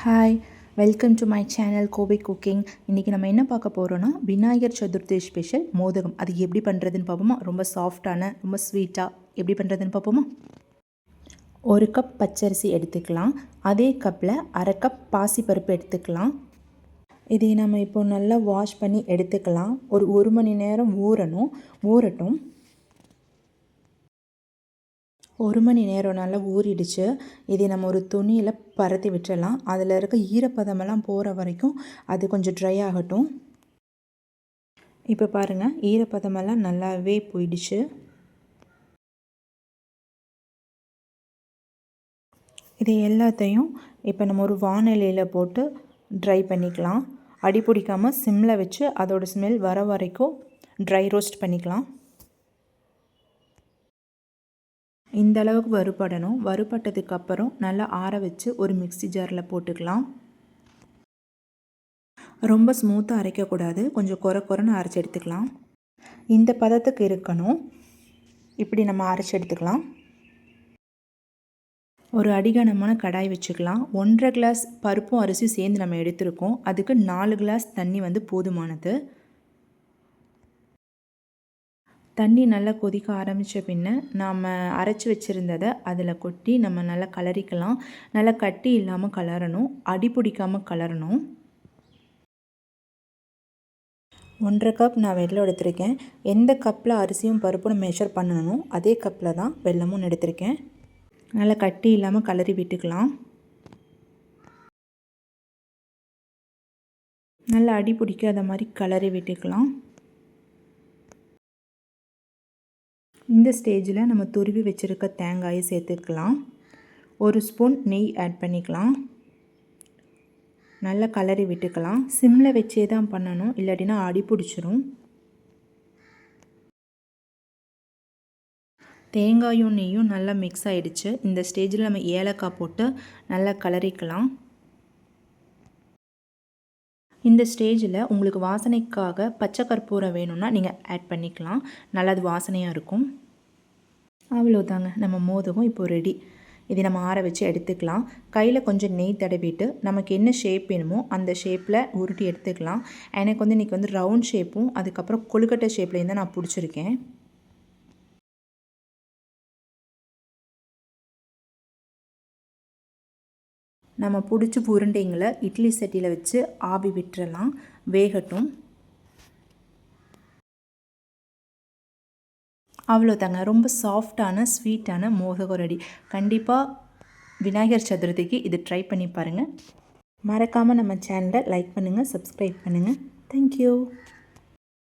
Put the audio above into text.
Hi, welcome to my channel Kovai cooking. இன்றைக்கி நம்ம என்ன பார்க்க போகிறோன்னா விநாயகர் சதுர்த்தி ஸ்பெஷல் மோதகம். அது எப்படி பண்ணுறதுன்னு பார்ப்போமா? ரொம்ப சாஃப்டான, ரொம்ப ஸ்வீட்டாக எப்படி பண்ணுறதுன்னு பார்ப்போமா? 1 கப் பச்சரிசி எடுத்துக்கலாம். அதே கப்பில் 1/2 கப் பாசிப்பருப்பு எடுத்துக்கலாம். இதை நம்ம இப்போ நல்லா வாஷ் பண்ணி எடுத்துக்கலாம். ஒரு 1 மணி நேரம் ஊறட்டும். 1 மணி நேரம் நல்லா ஊறிடுச்சு. இதை நம்ம ஒரு துணியில் பரத்தி விட்டுறலாம். அதில் இருக்க ஈரப்பதமெல்லாம் போகிற வரைக்கும் அது கொஞ்சம் ட்ரை ஆகட்டும். இப்போ பாருங்கள், ஈரப்பதமெல்லாம் நல்லாவே போயிடுச்சு. இதை எல்லாத்தையும் இப்போ நம்ம ஒரு வானிலையில் போட்டு ட்ரை பண்ணிக்கலாம். அடி பிடிக்காமல் சிம்மில் வச்சு அதோட ஸ்மெல் வர வரைக்கும் ட்ரை ரோஸ்ட் பண்ணிக்கலாம். இந்த அளவுக்கு வறுபடணும். வறுபட்டதுக்கப்புறம் நல்லா ஆற வச்சு ஒரு மிக்ஸி ஜாரில் போட்டுக்கலாம். ரொம்ப ஸ்மூத்தாக அரைக்கக்கூடாது, கொஞ்சம் கொரன்னு அரைச்சி எடுத்துக்கலாம். இந்த பதத்துக்கு இருக்கணும். இப்படி நம்ம அரைச்சி எடுத்துக்கலாம். ஒரு அடிகனமான கடாய் வச்சுக்கலாம். 1.5 கிளாஸ் பருப்பும் அரிசியும் சேர்ந்து நம்ம எடுத்துருக்கோம். அதுக்கு 4 கிளாஸ் தண்ணி போதுமானது. தண்ணி நல்லா கொதிக்க ஆரம்பித்த பின்ன நாம் அரைச்சி வச்சுருந்ததை அதில் கொட்டி நம்ம நல்லா கலரிக்கலாம். நல்லா கட்டி இல்லாமல் கலரணும், அடி பிடிக்காமல் கலரணும். 1.5 கப் நான் வெல்லம் எடுத்திருக்கேன். எந்த கப்பில் அரிசியும் பருப்பும் மெஷர் பண்ணணும் அதே கப்பில் தான் வெல்லமும் எடுத்திருக்கேன். நல்லா கட்டி இல்லாமல் கலரி விட்டுக்கலாம். நல்லா அடி பிடிக்காத மாதிரி கலரி விட்டுக்கலாம். இந்த ஸ்டேஜில் நம்ம துருவி வச்சுருக்க தேங்காயை சேர்த்துக்கலாம். 1 ஸ்பூன் நெய் ஆட் பண்ணிக்கலாம். நல்லா கலரி விட்டுக்கலாம். சிம்மில் வச்சே தான் பண்ணணும், இல்லாட்டினா அடி பிடிச்சிரும். தேங்காயும் நெய்யும் நல்லா மிக்ஸ் ஆகிடுச்சு. இந்த ஸ்டேஜில் நம்ம ஏலக்காய் போட்டு நல்லா கலரிக்கலாம். இந்த ஸ்டேஜில் உங்களுக்கு வாசனைக்காக பச்சை கற்பூரம் வேணும்னா நீங்கள் ஆட் பண்ணிக்கலாம். நல்லா அது வாசனையாக இருக்கும். அவ்வளோதாங்க, நம்ம மோதகம் இப்போ ரெடி. இதை நம்ம ஆற வச்சு எடுத்துக்கலாம். கையில் கொஞ்சம் நெய் தடவிட்டு நமக்கு என்ன ஷேப் வேணுமோ அந்த ஷேப்பில் உருட்டி எடுத்துக்கலாம். எனக்கு இன்றைக்கி ரவுண்ட் ஷேப்பும் அதுக்கப்புறம் கொழுக்கட்டை ஷேப்லேயும் தான் நான் பிடிச்சிருக்கேன். நம்ம பிடிச்சி உருண்டைங்களை இட்லி சட்டியில் வச்சு ஆவி விட்டுறலாம், வேகட்டும். அவ்வளோதாங்க, ரொம்ப சாஃப்டான ஸ்வீட்டான மோதகம் ரெடி. கண்டிப்பாக விநாயகர் சதுர்த்திக்கு இது ட்ரை பண்ணி பாருங்கள். மறக்காமல் நம்ம சேனலை லைக் பண்ணுங்கள், சப்ஸ்கிரைப் பண்ணுங்கள். தேங்க்யூ.